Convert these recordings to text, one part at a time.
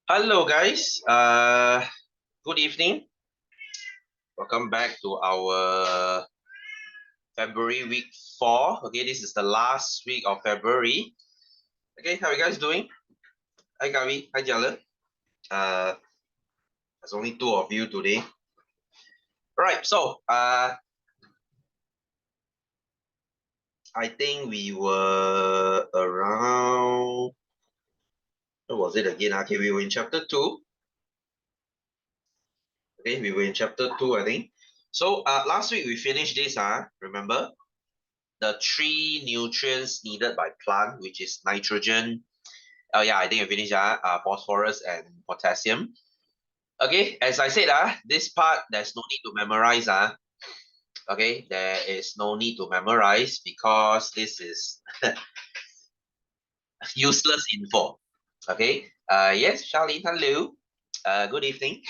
Hello guys, good evening. Welcome back to our February week 4. Okay, this is the last week of February. Okay, how are you guys doing? Hi Gavi, hi Jala. There's only 2 of you today. Right, so I think we were around, what was it again? Okay, we were in chapter 2. Okay, we were in chapter 2, I think. So last week we finished this, remember? The 3 nutrients needed by plant, which is nitrogen. Oh yeah, I think I finished phosphorus and potassium. Okay, as I said, this part there's no need to memorize. Okay, there is no need to memorize because this is useless info. Okay, yes, Charlene, hello. Good evening.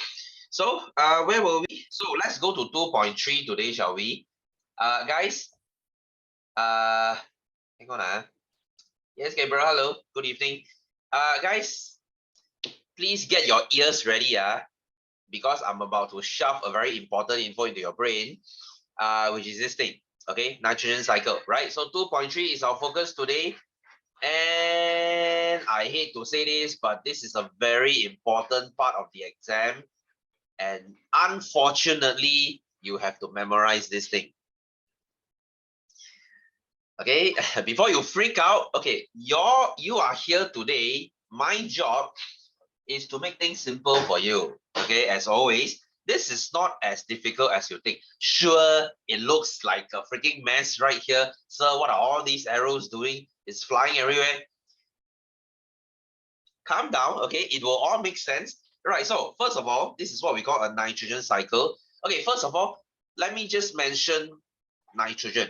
So, where were we? So, let's go to 2.3 today, shall we? Guys, hang on. Yes, Gabriel, hello. Good evening. Guys, please get your ears ready, because I'm about to shove a very important info into your brain, which is this thing, okay? Nitrogen cycle, right? So 2.3 is our focus today. And I hate to say this, but this is a very important part of the exam. And unfortunately, you have to memorize this thing. Okay, before you freak out, okay, you are here today. My job is to make things simple for you. Okay, as always, this is not as difficult as you think. Sure, it looks like a freaking mess right here. So what are all these arrows doing? It's flying everywhere. Calm down, okay? It will all make sense. Right, so first of all, this is what we call a nitrogen cycle. Okay, first of all, let me just mention nitrogen.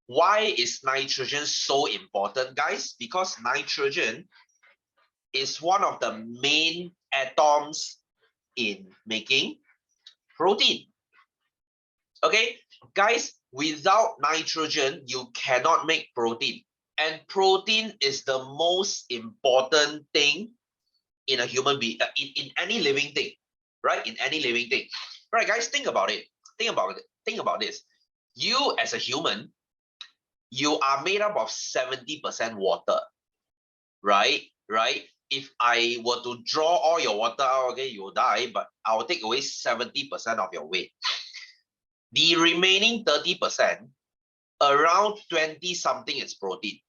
Why is nitrogen so important, guys? Because nitrogen is one of the main atoms in making protein. Okay, guys, without nitrogen, you cannot make protein. And protein is the most important thing in a human being, in any living thing, right? In any living thing. Right, guys, think about it. Think about it. Think about this. You as a human, you are made up of 70% water, right? Right? If I were to draw all your water out, okay, you will die, but I will take away 70% of your weight. The remaining 30%, around 20 something is protein.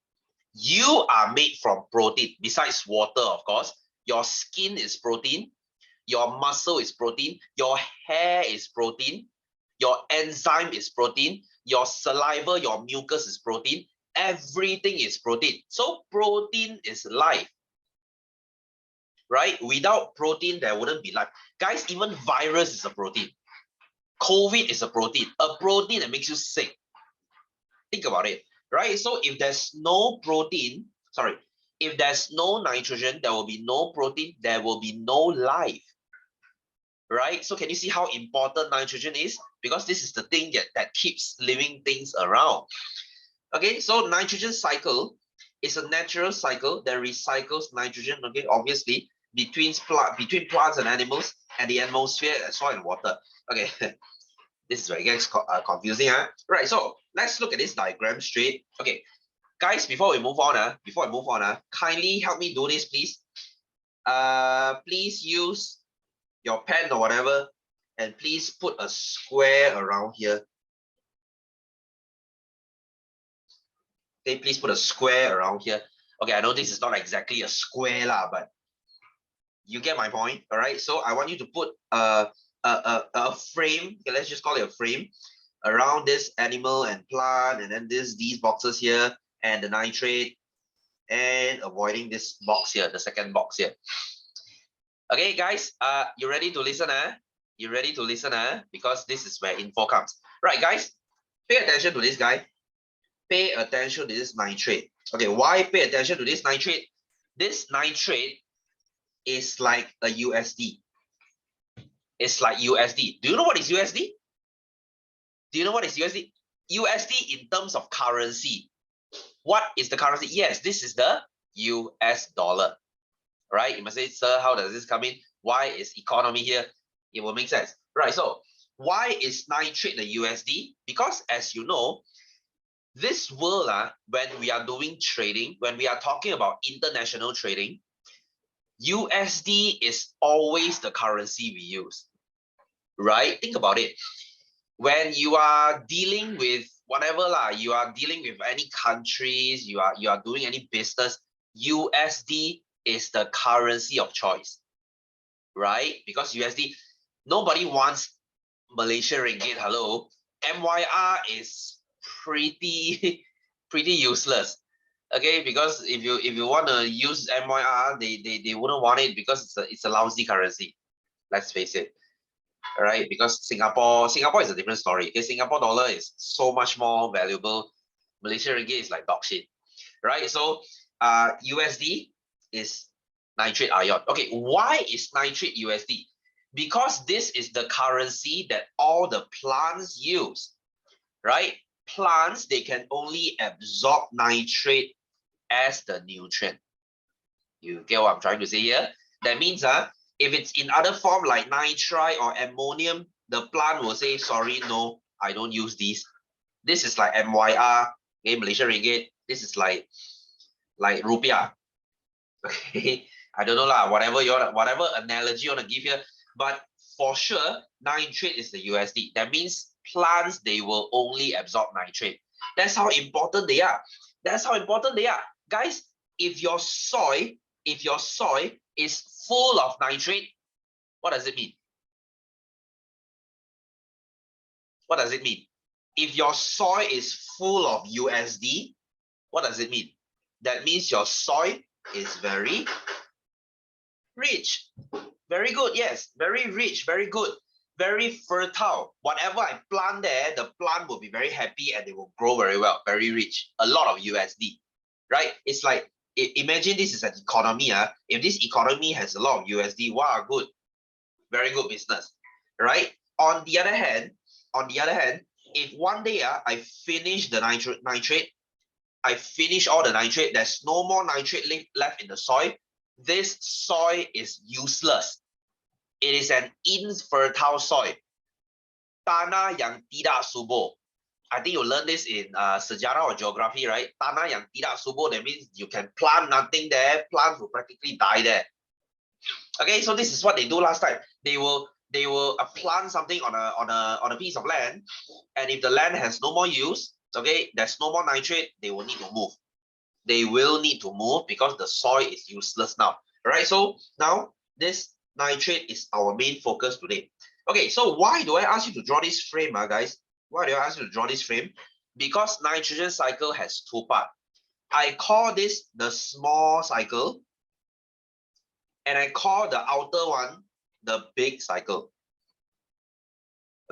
You are made from protein, besides water, of course. Your skin is protein, your muscle is protein, your hair is protein, your enzyme is protein, your saliva, your mucus is protein, everything is protein. So protein is life, right? Without protein, there wouldn't be life. Guys, even virus is a protein. COVID is a protein that makes you sick. Think about it, right? So if there's no protein, if there's no nitrogen, there will be no protein, there will be no life, right? So can you see how important nitrogen is? Because this is the thing that keeps living things around. Okay, so nitrogen cycle is a natural cycle that recycles nitrogen, okay, obviously, between plants and animals and the atmosphere, soil and water. Okay, this is where it gets confusing. Right, so let's look at this diagram straight. Okay, guys, before we move on, kindly help me do this, please. Please use your pen or whatever, and please put a square around here. Okay, please put a square around here. Okay, I know this is not exactly a square, but you get my point. All right, so I want you to put a a frame, okay, let's just call it a frame, around this animal and plant, and then these boxes here, and the nitrate, and avoiding this box here, the second box here. Okay, guys, you ready to listen? You ready to listen? Because this is where info comes. Right, guys, pay attention to this guy. Pay attention to this nitrate. Okay, why pay attention to this nitrate? This nitrate is like a USD. It's like USD. Do you know what is USD? Do you know what is USD? USD in terms of currency. What is the currency? Yes, this is the US dollar. Right? You must say, sir, how does this come in? Why is economy here? It will make sense. Right, so why is nitrate the USD? Because as you know, this world, when we are doing trading, when we are talking about international trading, USD is always the currency we use, right? Think about it. When you are dealing with whatever, you are dealing with any countries, you are doing any business, USD is the currency of choice, right? Because USD, nobody wants Malaysian ringgit. Hello, MYR is pretty useless. Okay, because if you want to use MYR, they wouldn't want it because it's a lousy currency. Let's face it. All right, because Singapore is a different story. Okay, Singapore dollar is so much more valuable. Malaysian ringgit is like dog shit, right? So USD is nitrate ion. Okay, why is nitrate USD? Because this is the currency that all the plants use, right? Plants, they can only absorb nitrate as the nutrient. You get what I'm trying to say here? That means if it's in other form like nitrite or ammonium, the plant will say, sorry, no, I don't use these. This is like MYR, okay, Malaysian ringgit. This is like rupiah. Okay, I don't know lah, whatever analogy you want to give here, but for sure, nitrate is the USD. That means plants, they will only absorb nitrate. That's how important they are. That's how important they are. Guys, if your soil is full of nitrate, what does it mean? What does it mean? If your soil is full of USD, what does it mean? That means your soil is very rich. Very good, yes. Very rich, very good, very fertile. Whatever I plant there, the plant will be very happy and it will grow very well, very rich. A lot of USD, right? It's like, imagine this is an economy. If this economy has a lot of USD, wow, good. Very good business, right? On the other hand, if one day I finish the nitrate, I finish all the nitrate, there's no more nitrate left in the soil, this soil is useless. It is an infertile soil. Tanah yang tidak subur. I think you learn this in sejarah or geography, right? Tanah yang tidak subur, that means you can plant nothing there. Plants will practically die there. Okay, so this is what they do last time. They will plant something on a piece of land, and if the land has no more use, okay, there's no more nitrate, they will need to move. They will need to move because the soil is useless now. All right, so now this nitrate is our main focus today. Okay, so why do I ask you to draw this frame, guys? Why do I ask you to draw this frame? Because nitrogen cycle has two parts. I call this the small cycle, and I call the outer one the big cycle.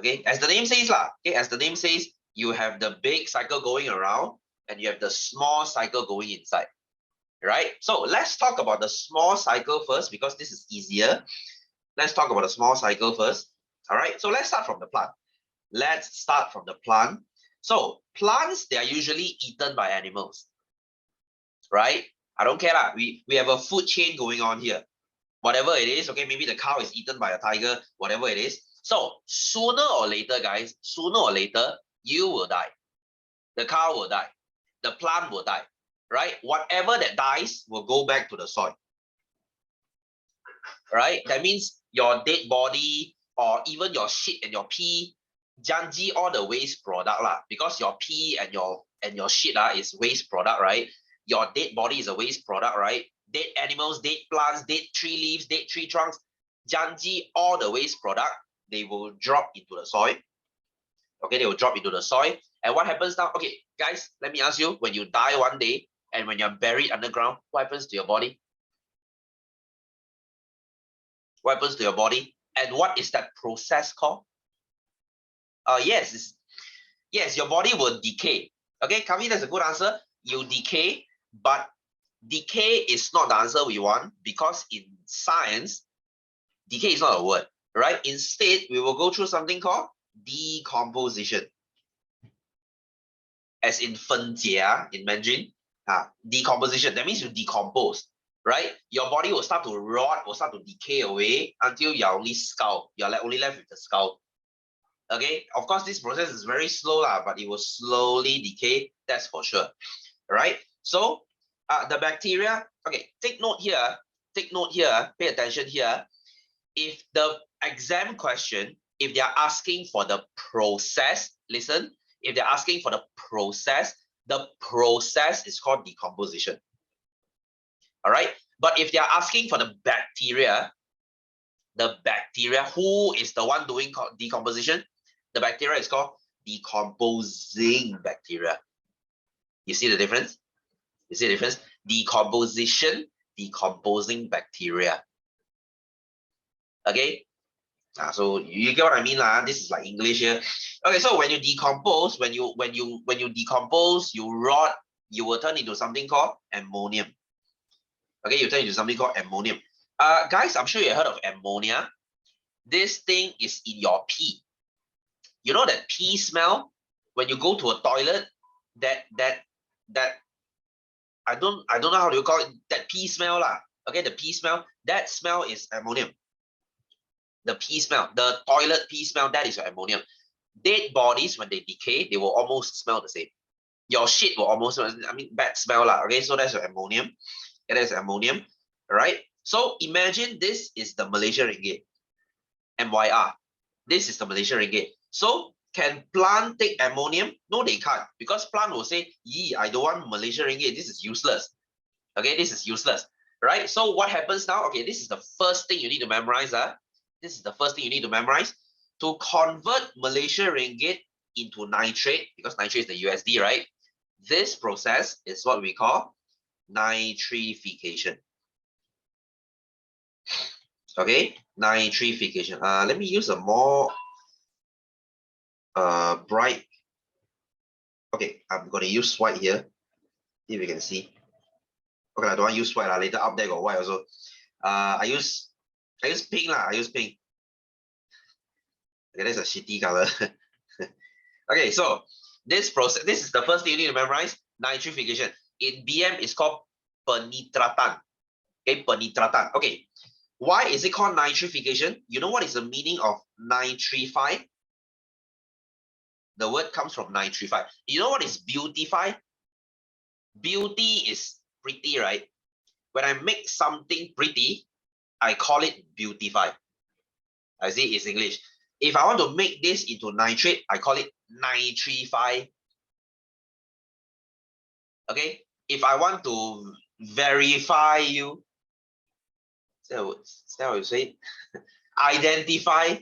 Okay, as the name says, okay, as the name says, you have the big cycle going around and you have the small cycle going inside, right? So let's talk about the small cycle first because this is easier. Let's talk about the small cycle first. All right, so let's start from the plant. Let's start from the plant. So plants, they are usually eaten by animals, right? I don't care. We have a food chain going on here. Whatever it is, okay, maybe the cow is eaten by a tiger, whatever it is. So sooner or later, guys, sooner or later, you will die. The cow will die. The plant will die, right? Whatever that dies will go back to the soil, right? That means your dead body or even your shit and your pee, janji all the waste product because your pee and your shit is waste product, right? Your dead body is a waste product, right? Dead animals, dead plants, dead tree leaves, dead tree trunks, janji all the waste product they will drop into the soil. Okay, they will drop into the soil. And what happens now? Okay, guys, let me ask you, when you die one day and when you're buried underground, what happens to your body? What happens to your body? And what is that process called? Yes, your body will decay. Okay, Kavi, that's a good answer. You decay, but decay is not the answer we want, because in science, decay is not a word, right? Instead, we will go through something called decomposition. As in 分解 in Mandarin, decomposition. That means you decompose, right? Your body will start to rot, will start to decay away until you're only skull. You're only left with the skull. Okay, of course, this process is very slow, but it will slowly decay, that's for sure. Right? So the bacteria, okay, take note here, pay attention here. If the exam question, if they're asking for the process, listen, if they're asking for the process is called decomposition. All right? But if they're asking for the bacteria, who is the one doing decomposition? The bacteria is called decomposing bacteria. You see the difference? You see the difference? Decomposition, decomposing bacteria. Okay? So you get what I mean, this is like English here. Okay, so when you decompose, when you decompose, you rot, you will turn into something called ammonium. Okay, you turn into something called ammonium. Guys, I'm sure you heard of ammonia. This thing is in your pee. You know that pee smell when you go to a toilet? That I don't know how do you call it, that pee smell lah. Okay, the pee smell, that smell is ammonium. The pee smell, the toilet pee smell, that is your ammonium. Dead bodies, when they decay, they will almost smell the same. Your shit will almost smell, I mean, bad smell lah. Okay, so that's your ammonium. That is ammonium, right? So imagine this is the Malaysia ringgit, MYR. This is the Malaysia ringgit. So can plant take ammonium? No, they can't, because plant will say, "Yee, I don't want Malaysia ringgit. This is useless." Okay, this is useless, right? So what happens now? Okay, this is the first thing you need to memorize. This is the first thing you need to memorize. To convert Malaysia ringgit into nitrate, because nitrate is the USD, right? This process is what we call nitrification. Okay, nitrification. Let me use a more bright. Okay, I'm gonna use white here. If you can see. Okay, I don't want to use white. Later up there got white also. I use pink lah. I use pink. Okay, that's a shitty color. Okay, so this process, this is the first thing you need to memorize. Nitrification. In BM, it's called penetratan. Okay, penetratan. Okay, why is it called nitrification? You know what is the meaning of nitrify? The word comes from nitrify. You know what is beautify? Beauty is pretty, right? When I make something pretty, I call it beautify. I see it's English. If I want to make this into nitrate, I call it nitrify. Okay? If I want to verify you, is that what you say? Identify,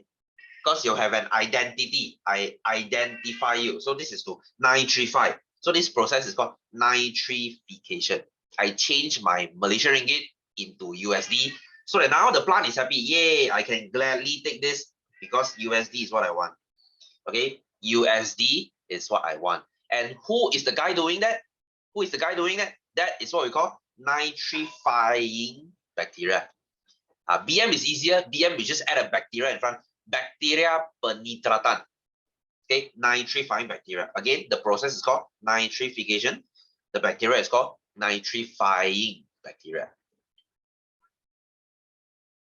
because you have an identity. I identify you. So this is to nitrify. So this process is called nitrification. I change my Malaysian ringgit into USD, so that now the plant is happy. Yay, I can gladly take this because USD is what I want. Okay, USD is what I want. And who is the guy doing that? Who is the guy doing that? That is what we call nitrifying bacteria. BM is easier. BM, we just add a bacteria in front. Bacteria penetratan. Okay, nitrifying bacteria. Again, the process is called nitrification. The bacteria is called nitrifying bacteria.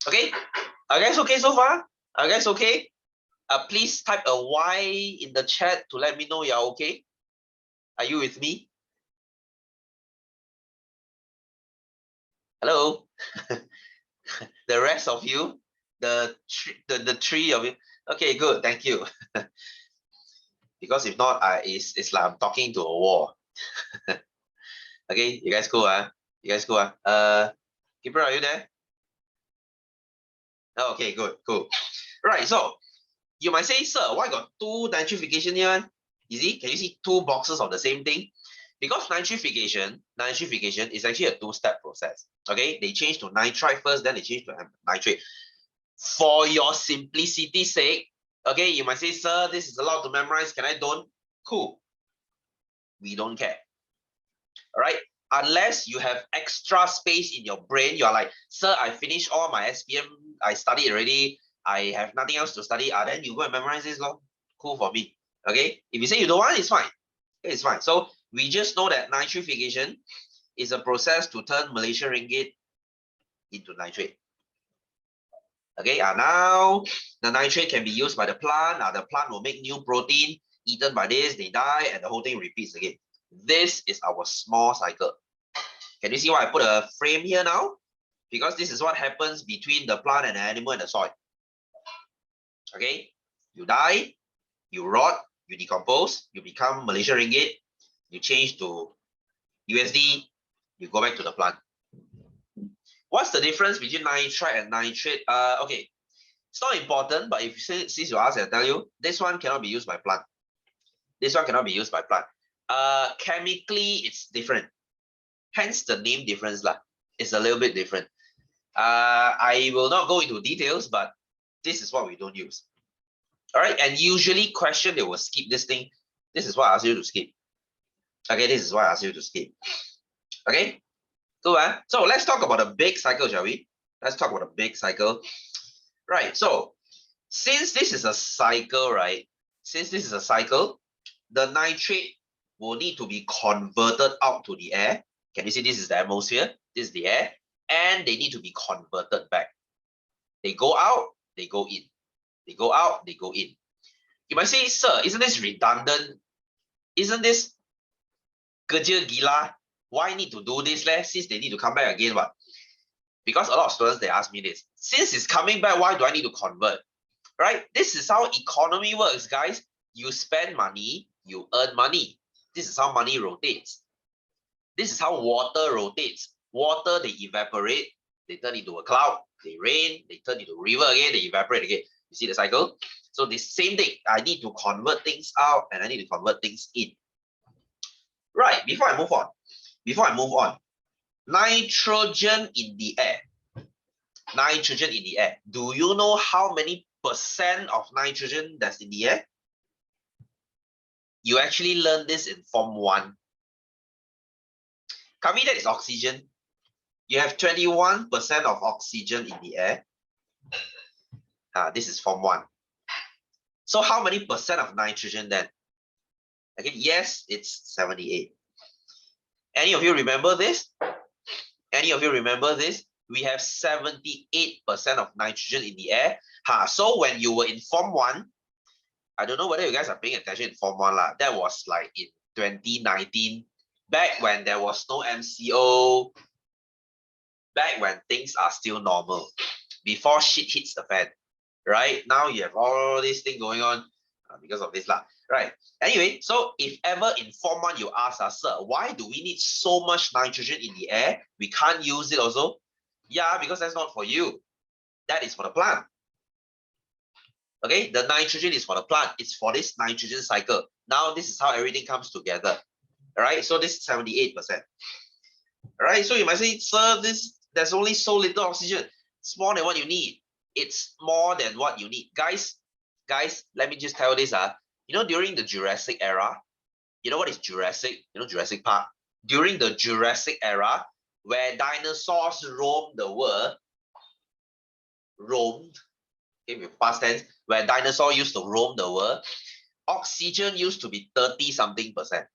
Okay, are you guys okay so far? Are you guys okay? Please type a Y in the chat to let me know you're okay. Are you with me? Hello? The rest of you, the three of you. Okay, good, thank you. Because if not, it's like I'm talking to a wall. Okay, you guys cool, You guys cool, Keeper, are you there? Oh, okay, good, cool. Right, so you might say, sir, why got two nitrification here? You see, can you see two boxes of the same thing? Because nitrification is actually a two-step process. Okay, they change to nitrite first, then they change to nitrate. For your simplicity's sake, okay, you might say, sir, this is a lot to memorize. Can I don't? Cool. We don't care. All right. Unless you have extra space in your brain, you're like, sir, I finished all my SPM. I studied already. I have nothing else to study. Then you go and memorize this. Cool for me. Okay. If you say you don't want, it's fine. It's fine. So we just know that nitrification is a process to turn Malaysian ringgit into nitrate. Okay, now the nitrate can be used by the plant. The plant will make new protein, eaten by this, they die, and the whole thing repeats again. This is our small cycle. Can you see why I put a frame here now? Because this is what happens between the plant and the animal and the soil. Okay, you die, you rot, you decompose, you become Malaysian ringgit, you change to USD, you go back to the plant. What's the difference between nitrite and nitrate? Okay, it's not important, but if since you ask, I'll tell you, this one cannot be used by plant. This one cannot be used by plant. Chemically, it's different. Hence the name difference lah. It's a little bit different. I will not go into details, but this is what we don't use. All right, and usually question, they will skip this thing. This is what I ask you to skip. Okay, this is what I ask you to skip. Okay, cool. So let's talk about a big cycle, shall we? Let's talk about a big cycle. Right, so since this is a cycle, right? Since this is a cycle, the nitrate will need to be converted out to the air. Can you see this is the atmosphere? This is the air. And they need to be converted back. They go out, they go in. They go out, they go in. You might say, sir, isn't this redundant? Isn't this kerja gila? Why need to do this since they need to come back again? What? Because a lot of students, they ask me this. Since it's coming back, why do I need to convert? Right? This is how economy works, guys. You spend money, you earn money. This is how money rotates. This is how water rotates. Water, they evaporate, they turn into a cloud, they rain, they turn into a river again, they evaporate again. You see the cycle? So the same thing, I need to convert things out and I need to convert things in. Right, before I move on, nitrogen in the air. Nitrogen in the air. Do you know how many % of nitrogen that's in the air? You actually learned this in Form 1. Kami, that is oxygen. You have 21% of oxygen in the air. This is Form 1. So how many % of nitrogen then? Again, yes, it's 78. Any of you remember this? Any of you remember this? We have 78% of nitrogen in the air. So when you were in Form 1, I don't know whether you guys are paying attention in Form 1 lah. That was like in 2019, back when there was no MCO, back when things are still normal, before shit hits the fan, right? Now you have all this thing going on because of this lah, right? Anyway, so if ever in Form 1 you ask us, sir, why do we need so much nitrogen in the air? We can't use it also. Yeah, because that's not for you. That is for the plant. Okay, the nitrogen is for the plant. It's for this nitrogen cycle. Now this is how everything comes together. All right, so this is 78%. All right, so you might say, sir, there's only so little oxygen. It's more than what you need. It's more than what you need. Guys, let me just tell you this. You know, during the Jurassic era, you know what is Jurassic? You know Jurassic Park? During the Jurassic era, where dinosaurs roamed the world, okay, with past tense, where dinosaurs used to roam the world, oxygen used to be 30-something%.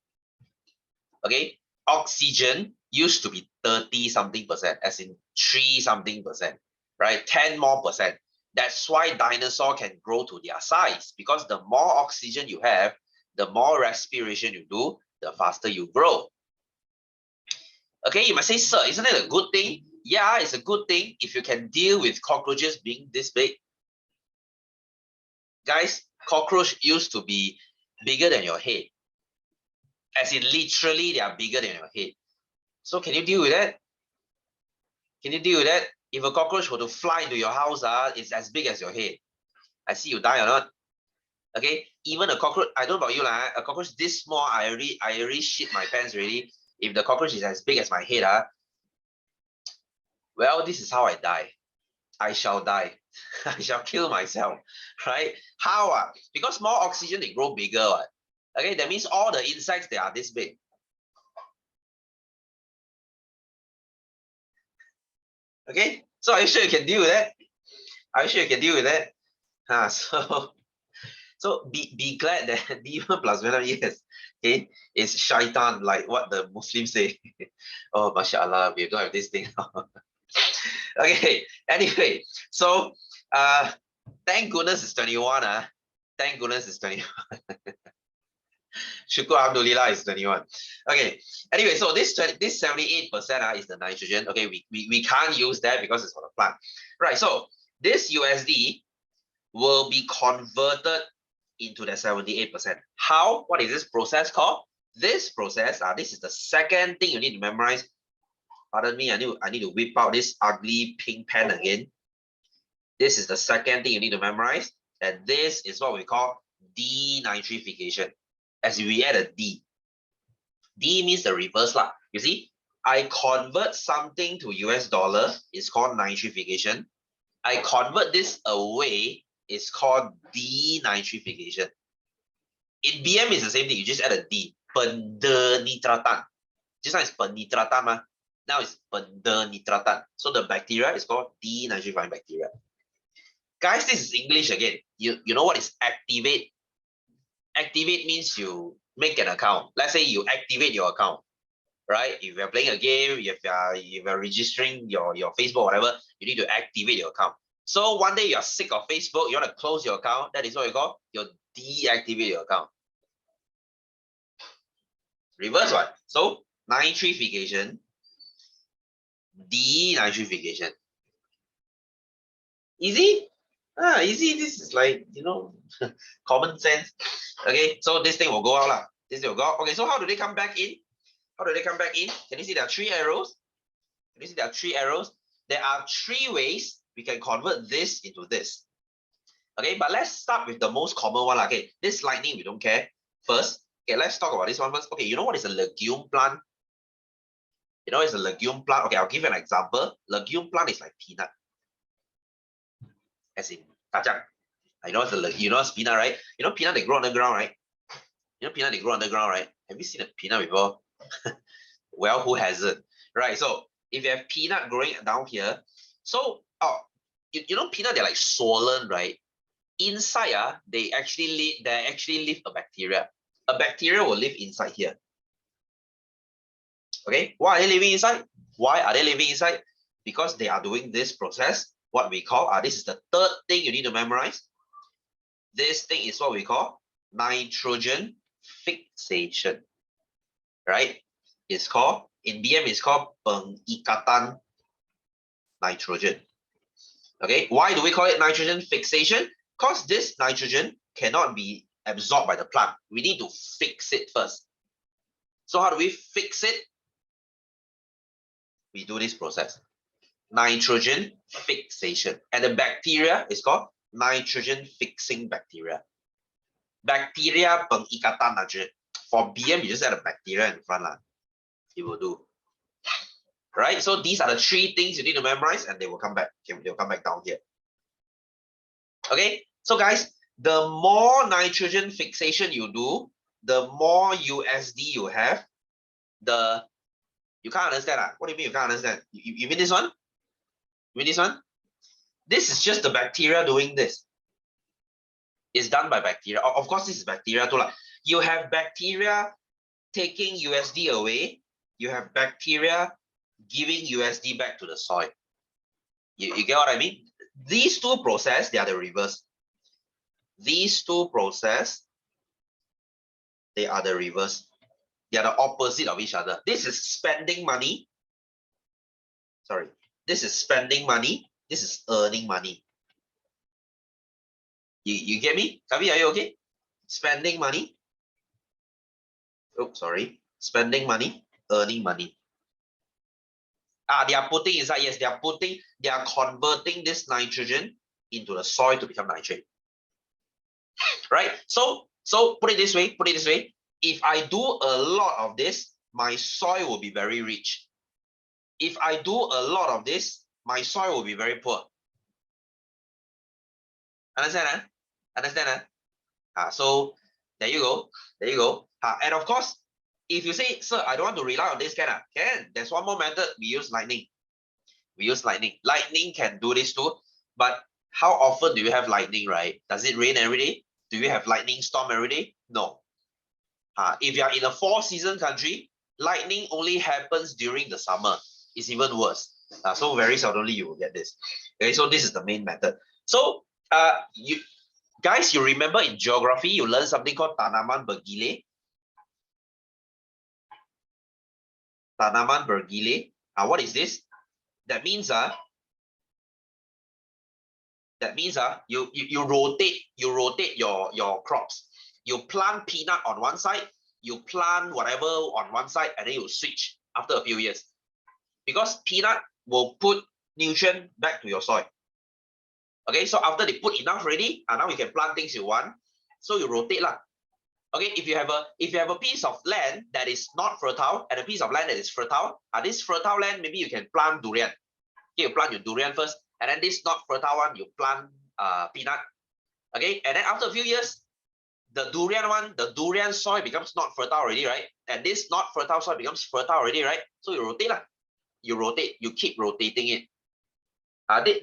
Okay, oxygen used to be 30-something%, as in 3-something%, right? 10 more %. That's why dinosaur can grow to their size, because the more oxygen you have, the more respiration you do, the faster you grow. Okay, you might say, sir, isn't it a good thing? Yeah, it's a good thing if you can deal with cockroaches being this big. Guys, cockroach used to be bigger than your head. As in literally, they are bigger than your head. So can you deal with that? Can you deal with that? If a cockroach were to fly into your house, it's as big as your head. I see you die or not? Okay, even a cockroach, I don't know about you, a cockroach this small, I already shit my pants already. If the cockroach is as big as my head, well, this is how I die. I shall die. I shall kill myself, right? How? Because more oxygen, they grow bigger. Okay, that means all the insects, they are this big. Okay, so are you sure you can deal with that? Are you sure you can deal with that? So be glad that demon plus venom, yes, okay, is shaitan, like what the Muslims say. Oh, mashallah, we don't have this thing. Okay, anyway, so thank goodness it's 21. Thank goodness it's 21. Shukr Alhamdulillah is 21. Okay, anyway, so this 78% is the nitrogen. Okay, we can't use that because it's for the plant. Right, so this USD will be converted into the 78%. How? What is this process called? This process, this is the second thing you need to memorize. Pardon me, I need to whip out this ugly pink pen again. This is the second thing you need to memorize. And this is what we call denitrification. As we add a D. D means the reverse lah. You see, I convert something to US dollar, it's called nitrification. I convert this away, it's called denitrification. In BM, it's the same thing. You just add a D. Pendenitratan. Just now it's penitratan. Now it's pendenitratan. So the bacteria is called denitrifying bacteria. Guys, this is English again. You know what is activate? Activate means you make an account. Let's say you activate your account, right? If you're playing a game, if you're registering your Facebook, whatever, you need to activate your account. So one day you're sick of Facebook, you want to close your account. That is what you call you deactivate your account. Reverse one. So nitrification, denitrification. Easy? Easy. This is like, common sense. Okay, so this thing will go out lah. This thing will go out. Okay, so how do they come back in? How do they come back in? Can you see there are 3 arrows? Can you see there are 3 arrows? There are 3 ways we can convert this into this. Okay, but let's start with the most common one. Okay, this lightning, we don't care. First, okay, let's talk about this one first. Okay, you know what is a legume plant? You know, it's a legume plant. Okay, I'll give you an example. Legume plant is like peanut. As in kacang. I know it's peanut, right? You know peanut, they grow underground, right? You know peanut, they grow underground, right? Have you seen a peanut before? Well, who hasn't? Right, so if you have peanut growing down here, so you know peanut, they're like swollen, right? Inside, they actually live a bacteria. A bacteria will live inside here. Okay, why are they living inside? Why are they living inside? Because they are doing this process, what we call, this is the third thing you need to memorize. This thing is what we call nitrogen fixation, right? It's called, in BM, it's called pengikatan nitrogen. Okay, why do we call it nitrogen fixation? Because this nitrogen cannot be absorbed by the plant. We need to fix it first. So how do we fix it? We do this process, nitrogen fixation. And the bacteria is called nitrogen fixing bacteria. Bacteria pengikatan nitrogen. For BM, you just add a bacteria in front. It will do. Right? So these are the 3 things you need to memorize, and they will come back. Okay, they'll come back down here. Okay, so guys, the more nitrogen fixation you do, the more USD you have. You can't understand. What do you mean you can't understand? You mean this one? You mean this one? This is just the bacteria doing this. It's done by bacteria. Of course, this is bacteria too. You have bacteria taking USD away. You have bacteria giving USD back to the soil. You get what I mean? These 2 processes, they are the reverse. These 2 processes, they are the reverse. They are the opposite of each other. This is spending money. Sorry. This is spending money. This is earning money. You get me? Kavi, are you okay? Spending money. Oh, sorry. Spending money, earning money. They are putting inside, yes, they are converting this nitrogen into the soil to become nitrate. right? So put it this way, if I do a lot of this, my soil will be very rich. If I do a lot of this, my soil will be very poor. Understand? Understand? So there you go. And of course, if you say, sir, I don't want to rely on this, can? There's one more method. We use lightning. Lightning can do this too. But how often do you have lightning, right? Does it rain every day? Do you have lightning storm every day? No. If you are in a 4-season country, lightning only happens during the summer. It's even worse. So very seldomly you will get this. Okay, so this is the main method. So you guys, you remember in geography, you learn something called tanaman bergile. Tanaman bergile. What is this? That means you rotate your crops. You plant peanut on one side, you plant whatever on one side, and then you switch after a few years. Because peanut will put nutrient back to your soil. Okay, so after they put enough already, now you can plant things you want. So you rotate lah. Okay, if you have a piece of land that is not fertile and a piece of land that is fertile, this fertile land, maybe you can plant durian. Okay, you plant your durian first, and then this not fertile one, you plant peanut. Okay, and then after a few years, the durian soil becomes not fertile already, right? And this not fertile soil becomes fertile already, right? So you rotate lah. You keep rotating it.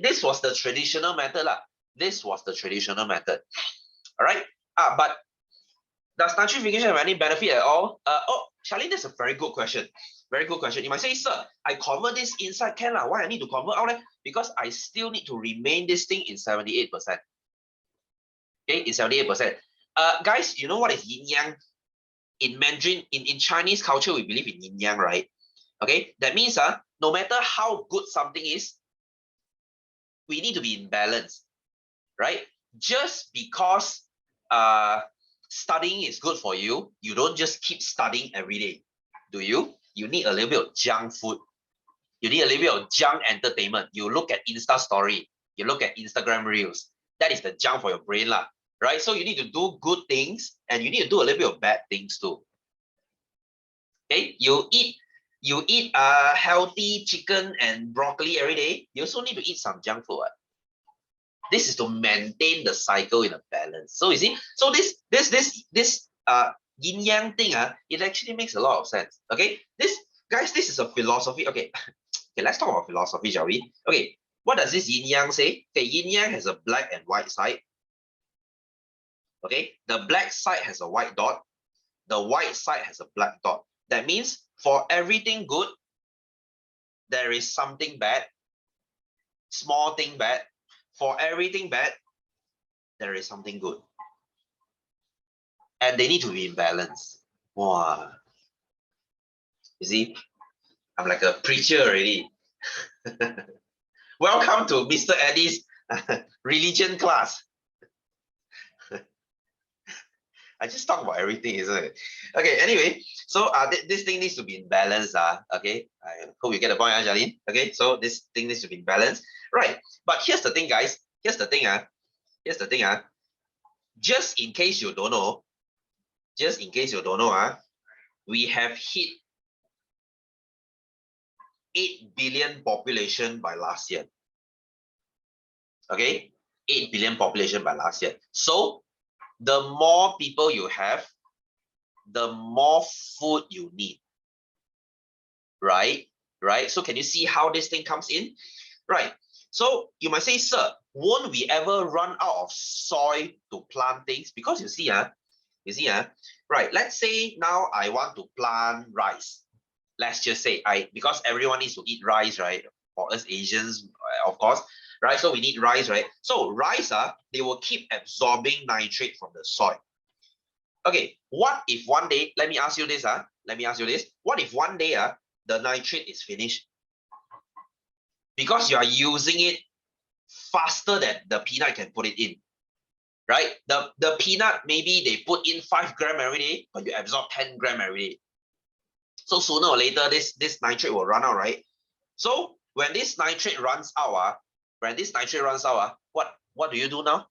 This was the traditional method lah. All right. But does nitrification have any benefit at all? Charlene, that's a very good question. You might say, sir, I convert this inside can lah. Why I need to convert out? Because I still need to remain this thing in 78%. Okay, in 78%. Guys, you know what is yin yang? In Mandarin, in Chinese culture, we believe in yin yang, right? Okay, that means no matter how good something is, we need to be in balance, right? Just because studying is good for you, you don't just keep studying every day, do you? You need a little bit of junk food. You need a little bit of junk entertainment. You look at Insta story, you look at Instagram reels. That is the junk for your brain lah, right? So you need to do good things and you need to do a little bit of bad things too. Okay, you eat healthy chicken and broccoli every day. You also need to eat some junk food. This is to maintain the cycle in a balance. So you see, so this yin yang thing, it actually makes a lot of sense. Okay, guys, this is a philosophy. Okay, okay, let's talk about philosophy, shall we? Okay, what does this yin yang say? Okay, yin yang has a black and white side. Okay, the black side has a white dot. The white side has a black dot. That means for everything good, there is something bad. Small thing bad. For everything bad, there is something good. And they need to be in balance. Wow. You see, I'm like a preacher already. Welcome to Mr. Eddie's religion class. I just talk about everything, isn't it? Okay, anyway, so this thing needs to be in balance. Okay, I hope you get the point, Jalene. Okay, so this thing needs to be in balance. Right, but here's the thing, guys. Here's the thing. Just in case you don't know, we have hit 8 billion population by last year. Okay, 8 billion population by last year. So the more people you have, the more food you need. Right? So can you see how this thing comes in? Right. So you might say, sir, won't we ever run out of soil to plant things? Because you see, right, let's say now I want to plant rice. Let's just say because everyone needs to eat rice, right? For us Asians, of course, right? So we need rice, right? So rice, they will keep absorbing nitrate from the soil. Okay, what if one day, let me ask you this, what if one day the nitrate is finished? Because you are using it faster than the peanut can put it in, right? The peanut, maybe they put in 5 grams every day, but you absorb 10 grams every day. So sooner or later, this nitrate will run out, right? So when this nitrate runs out, what do you do now?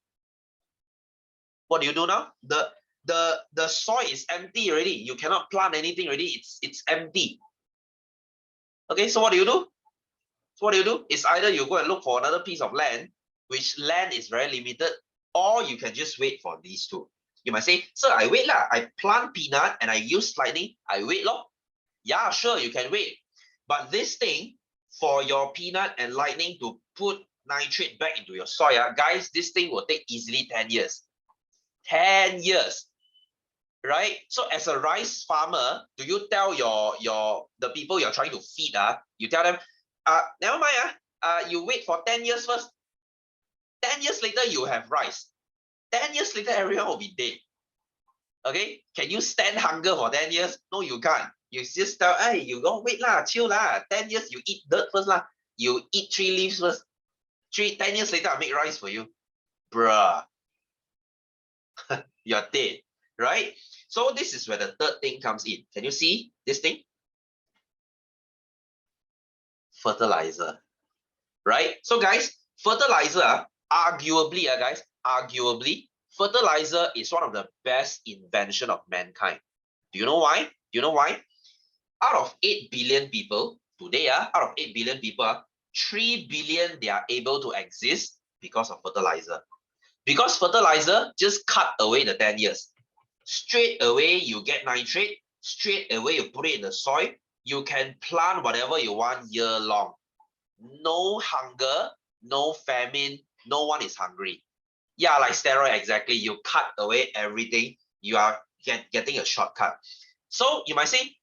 What do you do now? The soil is empty already. You cannot plant anything already. It's empty. Okay, so what do you do? So what do you do? It's either you go and look for another piece of land, which land is very limited, or you can just wait for these two. You might say, sir, I wait lah. I plant peanut and I use lightning. I wait lor. Yeah, sure, you can wait. But this thing, for your peanut and lightning to put nitrate back into your soil, guys, this thing will take easily 10 years. 10 years. Right? So as a rice farmer, do you tell the people you're trying to feed, you tell them, never mind, you wait for 10 years first. 10 years later, you have rice. 10 years later, everyone will be dead. Okay? Can you stand hunger for 10 years? No, you can't. You just tell, hey, you don't wait lah, chill lah. 10 years, you eat dirt first lah. You eat 3 leaves first. 10 years later, I make rice for you. Bruh. You're dead. Right? So this is where the third thing comes in. Can you see this thing? Fertilizer. Right? So guys, fertilizer, arguably, fertilizer is one of the best invention of mankind. Do you know why? Do you know why? Out of 8 billion people today, out of 8 billion people, 3 billion they are able to exist because of fertilizer. Because fertilizer just cut away the 10 years. Straight away you get nitrate, straight away you put it in the soil, you can plant whatever you want year long. No hunger, no famine, no one is hungry. Yeah, like steroid, exactly. You cut away everything, you are getting a shortcut. So you might say,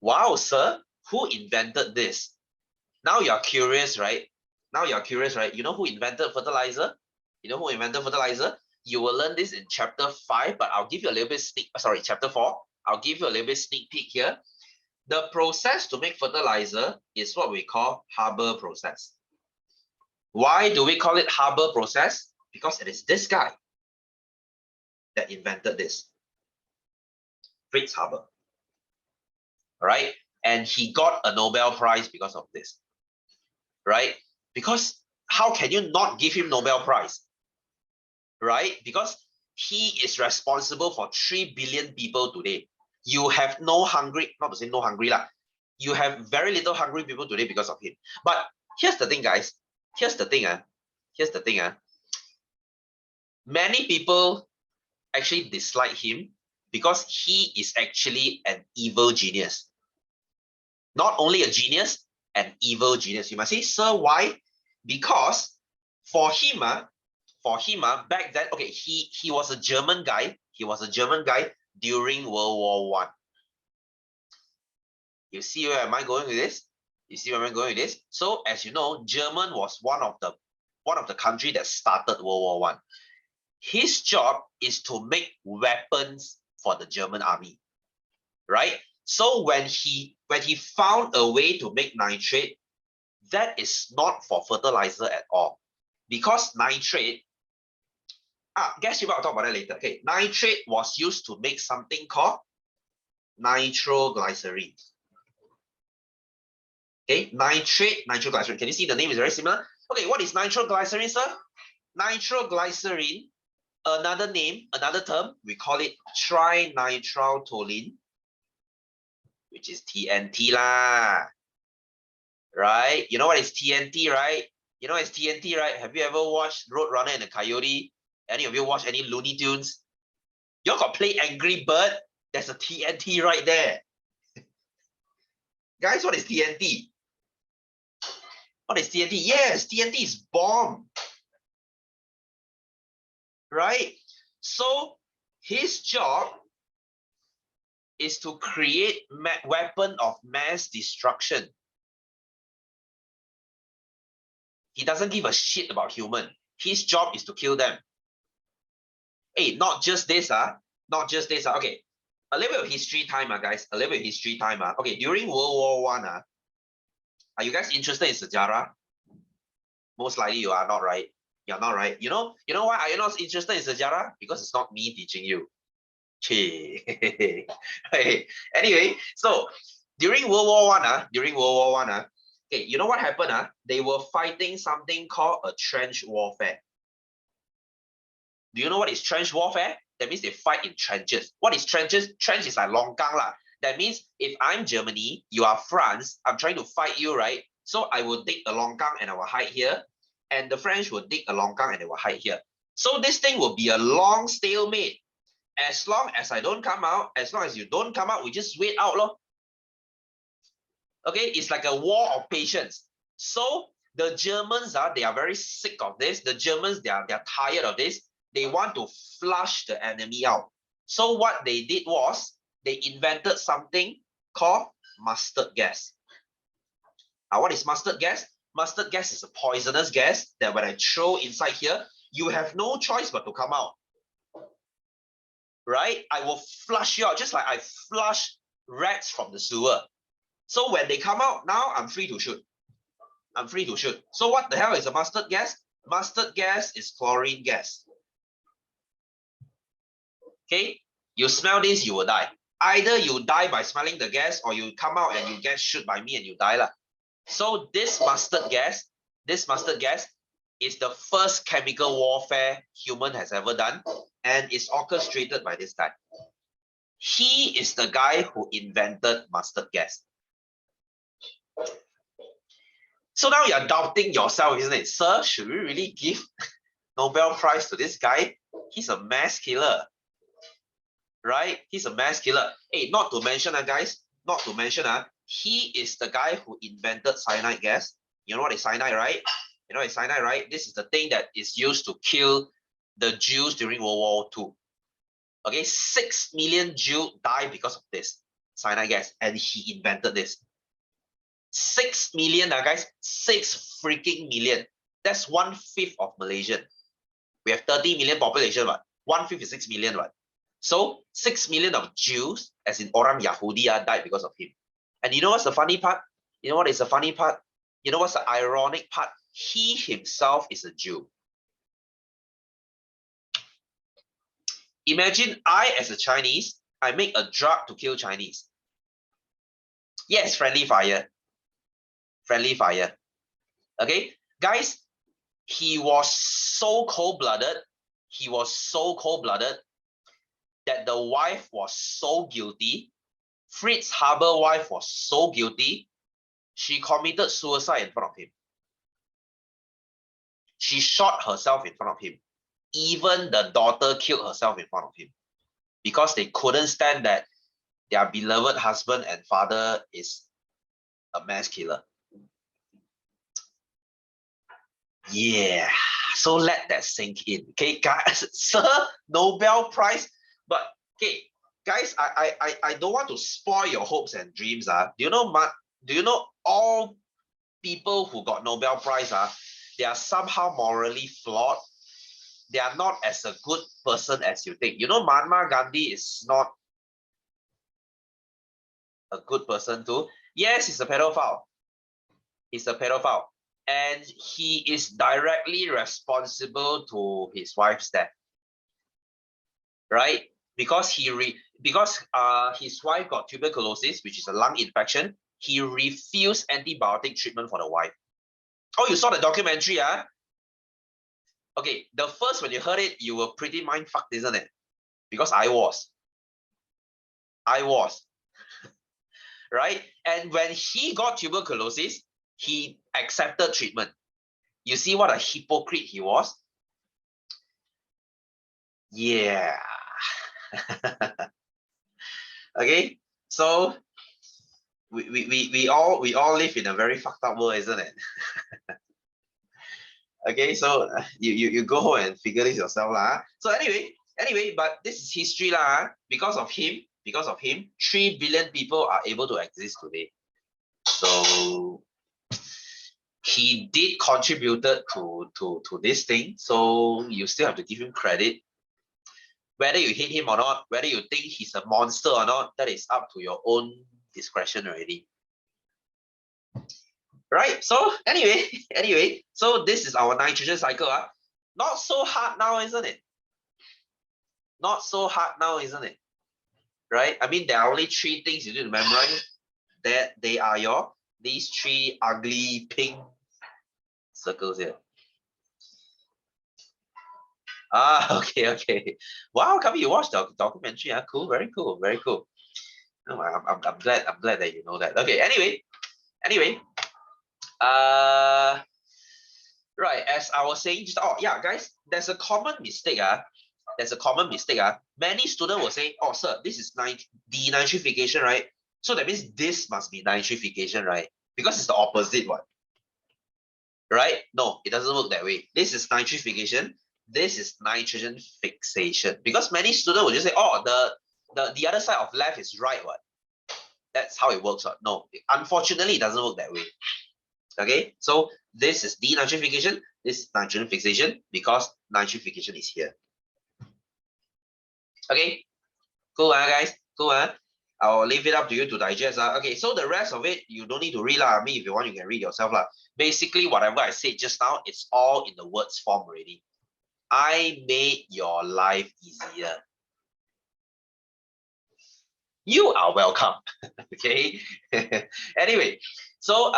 wow, sir, who invented this? Now you're curious, right? You know who invented fertilizer? You know who invented fertilizer? You will learn this in chapter 5, but I'll give you a little bit chapter 4. I'll give you a little bit sneak peek here. The process to make fertilizer is what we call Haber process. Why do we call it Haber process? Because it is this guy that invented this. Fritz Haber. All right? And he got a Nobel Prize because of this. Right? Because how can you not give him Nobel Prize? Right? Because he is responsible for 3 billion people today. You have no hungry, not to say no hungry lah. You have very little hungry people today because of him. But here's the thing, guys. Here's the thing. Many people actually dislike him because he is actually an evil genius. Not only a genius, an evil genius. You must say, sir, why? Because for him, back then, okay, he was a German guy. He was a German guy during World War I. You see where am I going with this? You see where I'm going with this? So as you know, German was one of the country that started World War I. His job is to make weapons for the German army, right? So when he found a way to make nitrate, that is not for fertilizer at all, because nitrate. Guess you will talk about that later. Okay, nitrate was used to make something called nitroglycerin. Okay, nitroglycerin. Can you see the name is very similar? Okay, what is nitroglycerin, sir? Nitroglycerin, another name, another term, we call it trinitrotoluene, which is TNT lah. Right? You know what is TNT, right? You know what is TNT, right? Have you ever watched Roadrunner and the Coyote? Any of you watch any Looney Tunes? You got play Angry Bird? There's a TNT right there. Guys, what is TNT? What is TNT? Yes, TNT is bomb. Right? So his job is to create weapon of mass destruction. He doesn't give a shit about human. His job is to kill them. Hey, not just this, not just this. Okay, a little bit of history time, guys. A little bit of history time. Okay, during World War I, are you guys interested in sejarah? Most likely you are not, right? You're not, right? You know why are you not interested in sejarah? Because it's not me teaching you. Hey. Anyway, so during World War I, okay, you know what happened? They were fighting something called a trench warfare. Do you know what is trench warfare? That means they fight in trenches. What is trenches? Trench is like longkang lah. That means if I'm Germany, you are France, I'm trying to fight you, right? So I will dig a longkang and I will hide here. And the French will dig a longkang and they will hide here. So this thing will be a long stalemate. As long as I don't come out, as long as you don't come out, we just wait out, lor. Okay, it's like a war of patience. So the Germans they are very sick of this. The Germans, they're tired of this. They want to flush the enemy out. So what they did was they invented something called mustard gas. What is mustard gas? Mustard gas is a poisonous gas that when I throw inside here, you have no choice but to come out. Right? I will flush you out just like I flush rats from the sewer. So when they come out, now I'm free to shoot. I'm free to shoot. So what the hell is a mustard gas? Mustard gas is chlorine gas. Okay? You smell this, you will die. Either you die by smelling the gas or you come out and you get shot by me and you die lah. So this mustard gas is the first chemical warfare human has ever done, and is orchestrated by this guy. He is the guy who invented mustard gas. So now you're doubting yourself, isn't it? Sir, should we really give Nobel Prize to this guy? He's a mass killer. Right? He's a mass killer. Hey, not to mention, guys, not to mention, he is the guy who invented cyanide gas. You know what is cyanide, right? You know what is cyanide, right? This is the thing that is used to kill the Jews during World War II. Okay, 6 million Jews died because of this cyanide gas, and he invented this. 6 million, guys, 6 freaking million. That's 1/5 of Malaysian. We have 30 million population, but 1/5 is 6 million, right? So 6 million of Jews, as in orang Yahudi, died because of him. And you know what's the funny part? You know what is the funny part? You know what's the ironic part? He himself is a Jew. Imagine I, as a Chinese, I make a drug to kill Chinese. Yes, friendly fire. Friendly fire. Okay, guys, he was so cold-blooded. He was so cold-blooded that the wife was so guilty. Fritz Haber's wife was so guilty, she committed suicide in front of him. She shot herself in front of him. Even the daughter killed herself in front of him because they couldn't stand that their beloved husband and father is a mass killer. Yeah, so let that sink in. Okay, guys, Sir, Nobel Prize. But okay, guys, I don't want to spoil your hopes and dreams. Do you know all people who got Nobel Prize they are somehow morally flawed. They are not as a good person as you think. You know, Mahatma Gandhi is not a good person too. Yes, he's a pedophile. He's a pedophile. And he is directly responsible to his wife's death. Right? Because his wife got tuberculosis, which is a lung infection. He refused antibiotic treatment for the wife. Oh, you saw the documentary, Okay, the first when you heard it, you were pretty mind fucked, isn't it? Because I was. Right? And when he got tuberculosis, he accepted treatment. You see what a hypocrite he was? Yeah. Okay, so we all live in a very fucked up world, isn't it? Okay, so you go home and figure this yourself lah. So anyway, but this is history lah. Because of him, 3 billion people are able to exist today. So he did contributed to this thing. So you still have to give him credit. Whether you hate him or not, whether you think he's a monster or not, that is up to your own discretion already. Right? So anyway, so this is our nitrogen cycle. Not so hard now, isn't it? Not so hard now, isn't it? Right? I mean, there are only 3 things you need to memorize. That they are these 3 ugly pink circles here. Ah, okay, okay. Wow, Kami, you watched the documentary. Cool, very cool, very cool. No, I'm glad that you know that. Okay, anyway, uh, right, as I was saying just, oh yeah, guys, there's a common mistake. There's a common mistake. Many students will say, oh sir, this is denitrification, right? So that means this must be nitrification, right? Because it's the opposite one. Right? No, it doesn't work that way. This is nitrification. This is nitrogen fixation. Because many students will just say, oh, the other side of left is right one. That's how it works. No, unfortunately, it doesn't work that way. Okay, so this is denitrification, this is nitrogen fixation because nitrification is here. Okay, cool, guys, cool. I'll leave it up to you to digest. Okay, so the rest of it, you don't need to read. I mean, if you want, you can read yourself. Basically, whatever I said just now, it's all in the words form already. I made your life easier. You are welcome. Okay. Anyway, so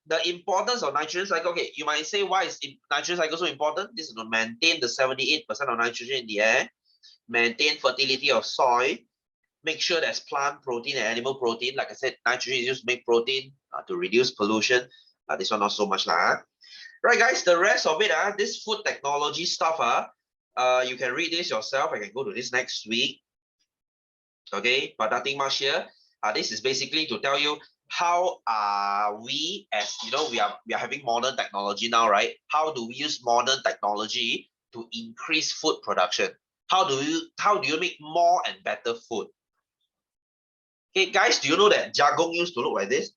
the importance of nitrogen cycle. Okay, you might say, why is nitrogen cycle so important? This is to maintain the 78% of nitrogen in the air, maintain fertility of soil, make sure there's plant protein and animal protein. Like I said, nitrogen is used to make protein to reduce pollution. This one not so much Right, guys, the rest of it, this food technology stuff, you can read this yourself. I can go to this next week. Okay, but nothing much here. This is basically to tell you how we, as you know, we are having modern technology now, right? How do we use modern technology to increase food production? How do you make more and better food? Okay, guys, do you know that jagung used to look like this?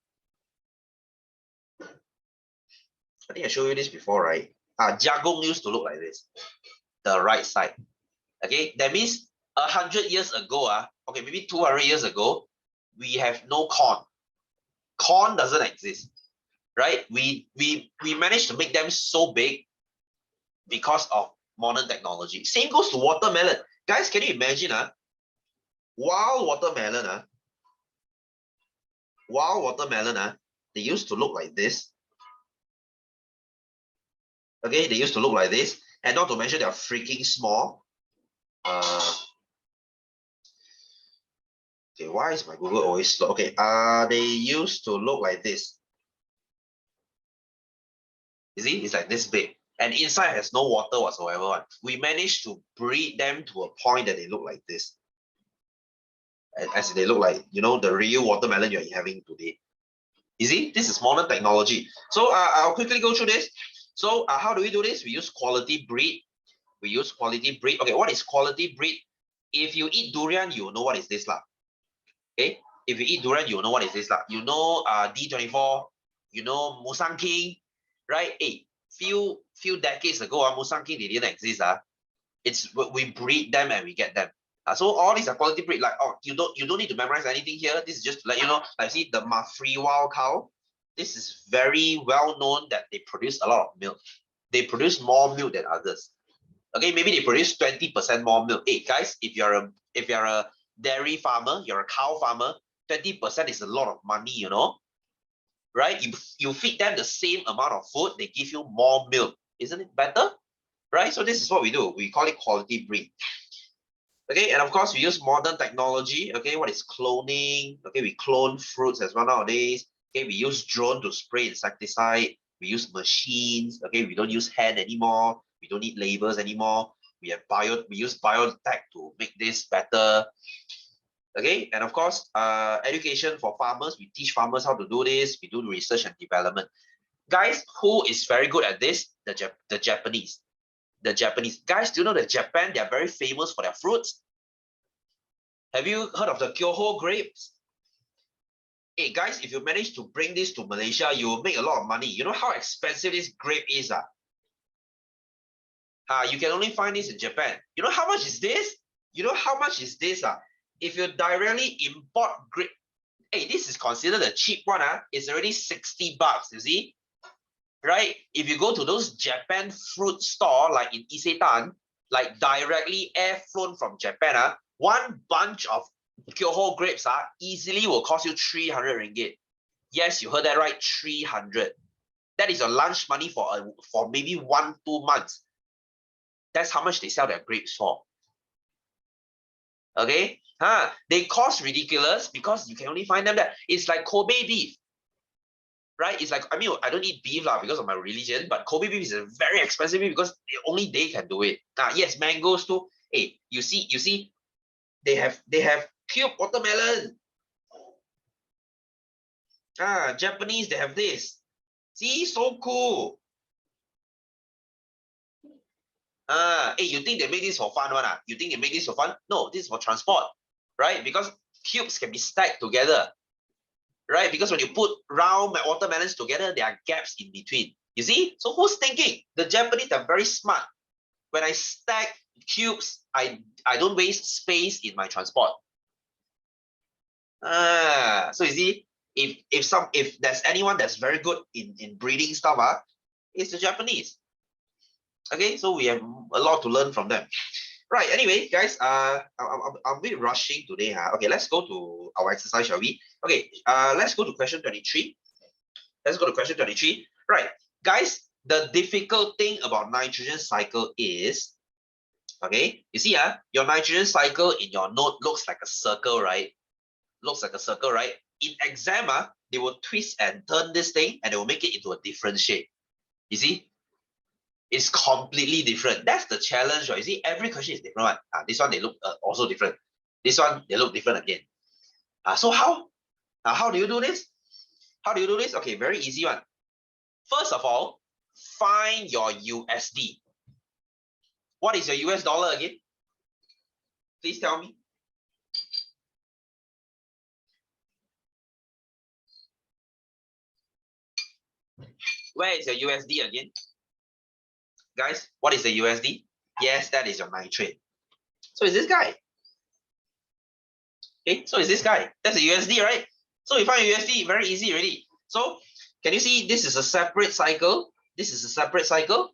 I think I showed you this before, right? Jagung used to look like this, the right side. Okay, that means 100 years ago, okay, maybe 200 years ago, we have no corn. Corn doesn't exist, right? We managed to make them so big because of modern technology. Same goes to watermelon. Guys, can you imagine wild watermelon, they used to look like this. Okay, they used to look like this, and not to mention they are freaking small. Okay, why is my Google always slow? Okay, they used to look like this. You see, it's like this big, and inside has no water whatsoever. We managed to breed them to a point that they look like this. As they look like, you know, the real watermelon you're having today. You see, this is modern technology. So I'll quickly go through this. So how do we do this? We use quality breed. We use quality breed. Okay, what is quality breed? If you eat durian, you know what is this lah. Okay, if you eat durian, you know what is this lah. You know D24, you know Musang King, right? Hey, few decades ago, Musang King, they didn't exist. It's we breed them and we get them. So all these are quality breed. Like, oh, you don't need to memorize anything here. This is just to let you know. Like, see the Mafri wild cow. This is very well known that they produce a lot of milk. They produce more milk than others. Okay, maybe they produce 20% more milk. Hey guys, if you're a dairy farmer, you're a cow farmer, 20% is a lot of money, you know. Right? You feed them the same amount of food, they give you more milk. Isn't it better? Right? So this is what we do. We call it quality breed. Okay, and of course we use modern technology. Okay, what is cloning? Okay, we clone fruits as well nowadays. Okay, we use drone to spray insecticide. We use machines. Okay, we don't use hand anymore. We don't need labels anymore. We use biotech to make this better. Okay, and of course, education for farmers. We teach farmers how to do this. We do research and development. Guys, who is very good at this? The Japanese. The Japanese. Guys, do you know that Japan, they are very famous for their fruits? Have you heard of the Kyoho grapes? Hey guys, if you manage to bring this to Malaysia, you will make a lot of money. You know how expensive this grape is? You can only find this in Japan. You know how much is this? You know how much is this? If you directly import grape, hey, this is considered a cheap one. It's already 60 bucks, you see? Right? If you go to those Japan fruit store, like in Isetan, like directly air flown from Japan, one bunch of Kyoho grapes easily will cost you 300 ringgit. Yes, you heard that right, 300. That is your lunch money for maybe 1-2 months. That's how much they sell their grapes for. Okay, they cost ridiculous because you can only find them there. It's like Kobe beef, right? It's like, I mean, I don't eat beef because of my religion, but Kobe beef is a very expensive beef because only they can do it. Yes, mangoes too. Hey, you see, they have cube watermelon. Japanese, they have this. See, so cool. Hey, you think they make this for fun, one? You think they make this for fun? No, this is for transport, right? Because cubes can be stacked together, right? Because when you put round watermelons together, there are gaps in between. You see? So who's thinking? The Japanese are very smart. When I stack cubes, I don't waste space in my transport. So you see, if there's anyone that's very good in breeding stuff, it's the Japanese. Okay, so we have a lot to learn from them. Right, anyway, guys, I'm a bit rushing today. Okay, let's go to our exercise, shall we? Okay, let's go to question 23. Let's go to question 23. Right, guys, the difficult thing about nitrogen cycle is, okay, you see, your nitrogen cycle in your note looks like a circle, right? Looks like a circle, right? In exam, they will twist and turn this thing and they will make it into a different shape. You see? It's completely different. That's the challenge, right? You see, every question is different one. This one, they look also different. This one, they look different again. So how do you do this? How do you do this? Okay, very easy one. First of all, find your USD. What is your US dollar again? Please tell me. Where is your USD again? Guys, what is the USD? Yes, that is your nitrate. So is this guy. Okay, so is this guy. That's a USD, right? So we find a USD, very easy already. So can you see this is a separate cycle? This is a separate cycle.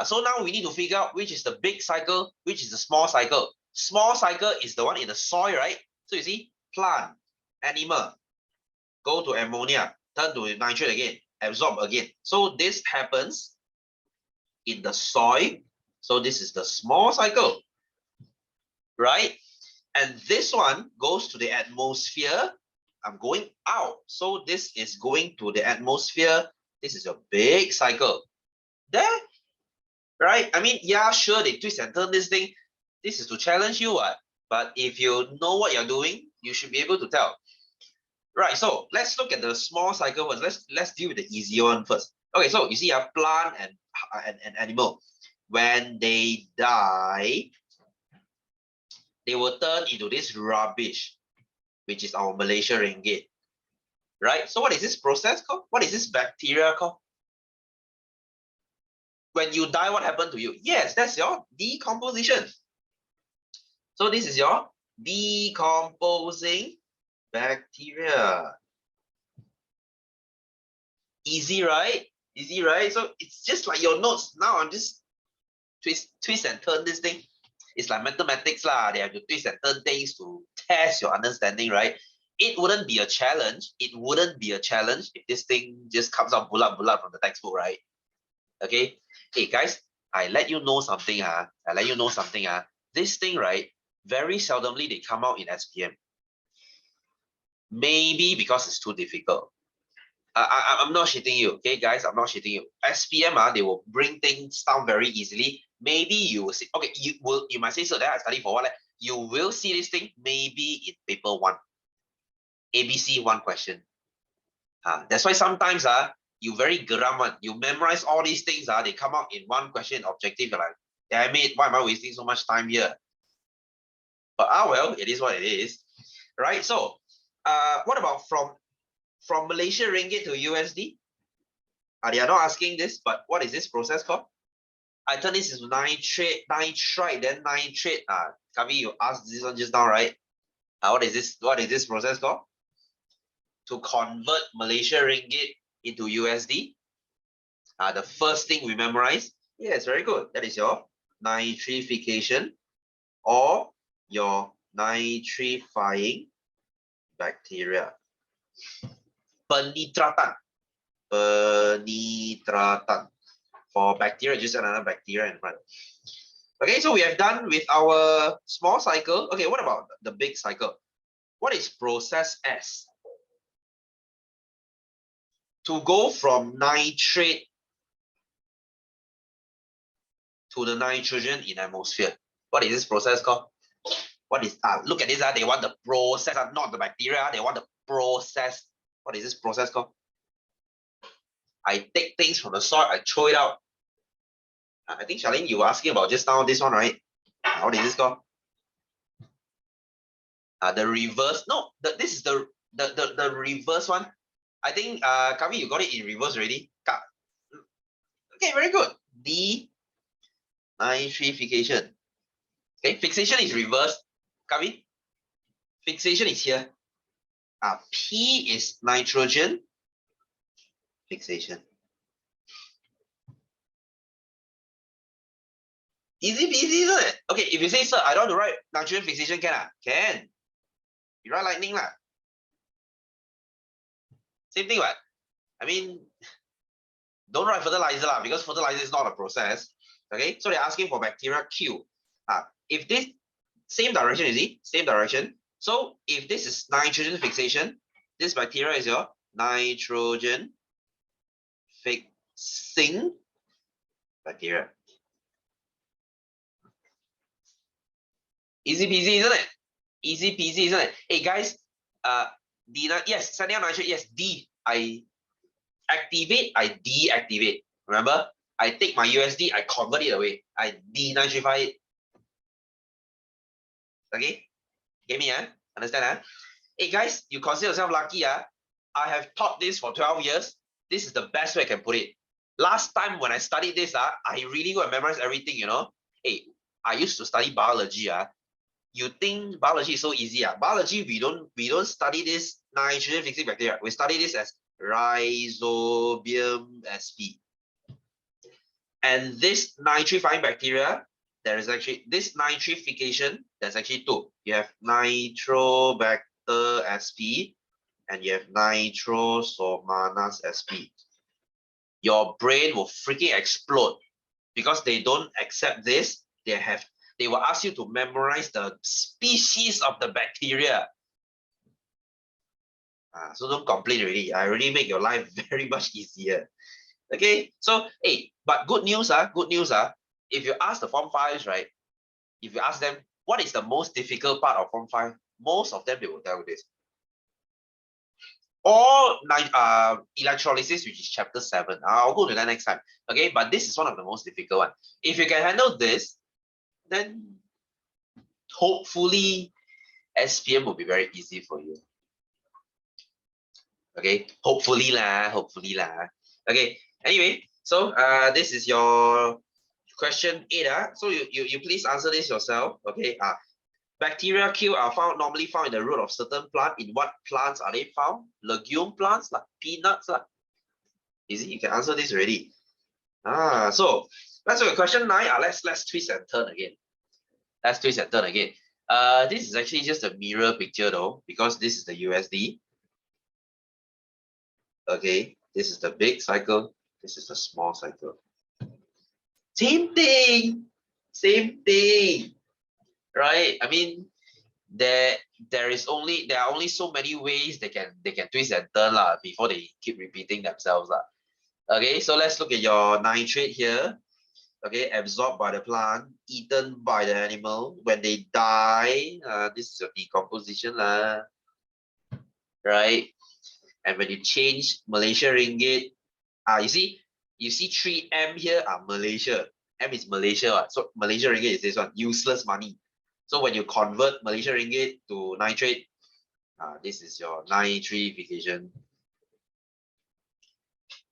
So now we need to figure out which is the big cycle, which is the small cycle. Small cycle is the one in the soil, right? So you see, plant, animal, go to ammonia, turn to nitrate again, absorb again. So this happens in the soil. So this is the small cycle, right? And this one goes to the atmosphere. I'm going out. So this is going to the atmosphere. This is a big cycle. There, right? I mean, yeah, sure, they twist and turn this thing. This is to challenge you, but if you know what you're doing, you should be able to tell. Right, so let's look at the small cycle first. Let's deal with the easier one first. Okay, so you see a plant and animal. When they die, they will turn into this rubbish, which is our Malaysia ringgit. Right? So what is this process called? What is this bacteria called? When you die, what happened to you? Yes, that's your decomposition. So this is your decomposing bacteria. Easy, right? Easy, right? So it's just like your notes. Now I'm just twist and turn this thing. It's like mathematics lah. They have to twist and turn things to test your understanding, right? It wouldn't be a challenge. It wouldn't be a challenge if this thing just comes out bulat from the textbook, right? Okay. Hey guys, I let you know something. I let you know something. This thing, right? Very seldomly they come out in SPM. Maybe because it's too difficult. I'm not shitting you, okay, guys. I'm not shitting you. SPM, they will bring things down very easily. Maybe you will see. Okay, you might say so. That I study for what? You will see this thing maybe in paper 1, ABC 1 question. That's why sometimes you very geram one. You memorize all these things. They come out in 1 question objective. You're like, damn it, why am I wasting so much time here? But well, it is what it is, right? So, what about from Malaysia ringgit to USD? They are not asking this, but what is this process called? I turn this into nitrate, then nitrate. Kavi, you asked this one just now, right? What is this process called? To convert Malaysia ringgit into USD. The first thing we memorize. Yes, very good. That is your nitrification or your nitrifying bacteria. Penitratan. For bacteria, just another bacteria in front. Okay, so we have done with our small cycle. Okay, what about the big cycle? What is process S? To go from nitrate to the nitrogen in atmosphere. What is this process called? What is look at this, they want the process, not the bacteria, they want the process. What is this process called? I take things from the soil, I throw it out. I think Charlene, you were asking about just now this one, right? What is this called? The reverse. No, this is the reverse one. I think Kavi, you got it in reverse already. Okay, very good. Denitrification. Okay, fixation is reverse. Kavi, fixation is here. P is nitrogen fixation. Easy peasy, isn't it? Okay, if you say, sir, I don't want to write nitrogen fixation, can? Can. You write lightning lah. Same thing, what? I mean, don't write fertilizer lah, because fertilizer is not a process. Okay, so they're asking for bacteria Q. If this same direction, you see, same direction. So if this is nitrogen fixation, this bacteria is your nitrogen fixing bacteria. Easy peasy, isn't it? Easy peasy, isn't it? Hey guys, yes, sending out nitrate, yes, D. I activate, I deactivate. Remember, I take my USD, I convert it away. I denitrify it. Okay? Get me, understand? Hey guys, you consider yourself lucky, I have taught this for 12 years. This is the best way I can put it. Last time when I studied this, I really go and memorize everything, you know. Hey, I used to study biology, You think biology is so easy, Biology, we don't study this nitrogen fixing bacteria. We study this as Rhizobium sp. And this nitrifying bacteria, there is actually this nitrification, there's actually two. You have Nitrobacter sp and you have Nitrosomonas sp. Your brain will freaking explode because they don't accept this. They will ask you to memorize the species of the bacteria. So don't complain already. I already make your life very much easier. Okay, so hey, but good news, if you ask the Form 5s, right? If you ask them what is the most difficult part of Form 5, most of them they will tell you this. Or electrolysis, which is chapter 7. I'll go to that next time. Okay, but this is one of the most difficult one. If you can handle this, then hopefully SPM will be very easy for you. Okay, hopefully lah. Okay, anyway, so this is your question 8. So you please answer this yourself. Okay, bacteria Q are normally found in the root of certain plant. In what plants are they found? Legume plants, like peanuts. Easy, you can answer this already. So let's look at question 9. Let's twist and turn again. This is actually just a mirror picture though, because this is the USD. Okay, this is the big cycle. This is the small cycle. Same thing, right? I mean, there are only so many ways they can twist and turn before they keep repeating themselves . Okay, so let's look at your nitrate here. Okay, absorbed by the plant, eaten by the animal. When they die, this is your decomposition right? And when you change Malaysia ringgit, you see 3M here, Malaysia. M is Malaysia, so Malaysia ringgit is this one, useless money. So when you convert Malaysia ringgit to nitrate, this is your nitrification.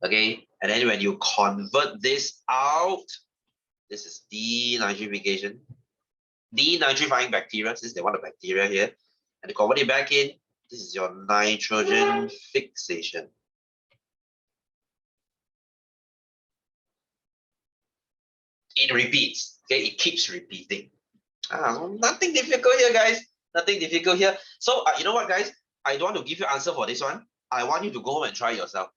Okay, and then when you convert this out, this is denitrification. Denitrifying bacteria, since they want the bacteria here, and to convert it back in, this is your nitrogen fixation. It repeats, okay, it keeps repeating. Nothing difficult here, guys. Nothing difficult here. So you know what, guys? I don't want to give you an answer for this one. I want you to go home and try yourself.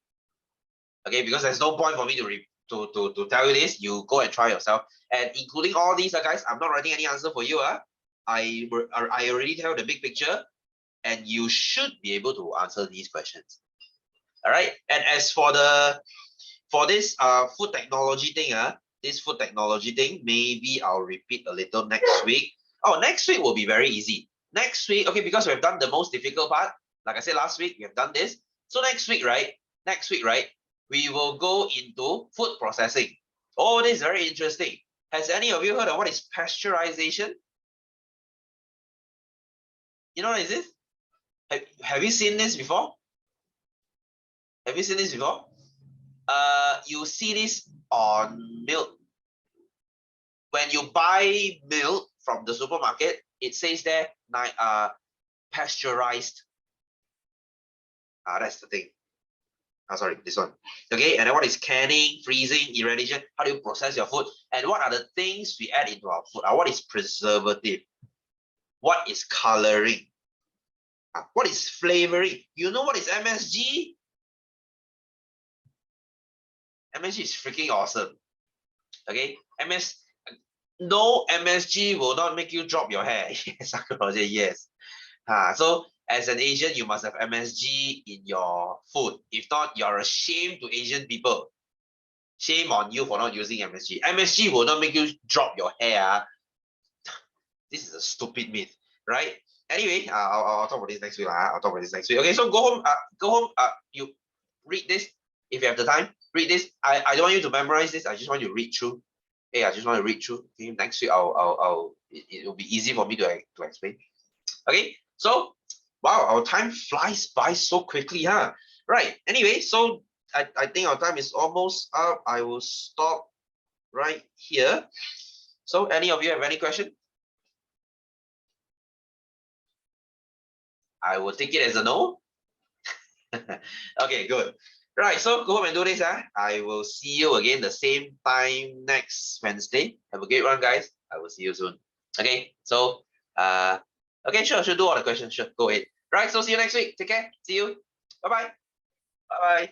Okay, because there's no point for me to to tell you this. You go and try yourself. And including all these, guys, I'm not writing any answer for you. I already tell the big picture, and you should be able to answer these questions. All right. And as for this food technology thing, this food technology thing, maybe I'll repeat a little next week. Oh, next week will be very easy. Next week, okay, because we've done the most difficult part. Like I said last week, we have done this. So next week, right? We will go into food processing. Oh, this is very interesting. Has any of you heard of what is pasteurization? You know what is this? Have you seen this before? Have you seen this before? You see this on milk. When you buy milk from the supermarket, it says there, pasteurized. That's the thing. Sorry, this one. Okay, and then what is canning, freezing, irradiation? How do you process your food? And what are the things we add into our food? What is preservative? What is coloring? What is flavoring? You know what is MSG? MSG is freaking awesome. Okay, no MSG will not make you drop your hair. Yes, yes. So as an Asian, you must have MSG in your food. If not, you're a shame to Asian people. Shame on you for not using MSG. MSG will not make you drop your hair. This is a stupid myth, right? Anyway, I'll talk about this next week. I'll talk about this next week. Okay, so go home. You read this if you have the time. Read this. I don't want you to memorize this. I just want you to read through. Hey, I just want to read through. Okay, next week it will be easy for me to explain. Okay, so wow, our time flies by so quickly, huh? Right. Anyway, so I think our time is almost up. I will stop right here. So any of you have any question? I will take it as a no. Okay, good. Right, so go home and do this. I will see you again the same time next Wednesday. Have a great one, guys. I will see you soon. Okay, so okay, sure, do all the questions. Sure, go ahead. Right, so see you next week. Take care. See you. Bye-bye. Bye-bye.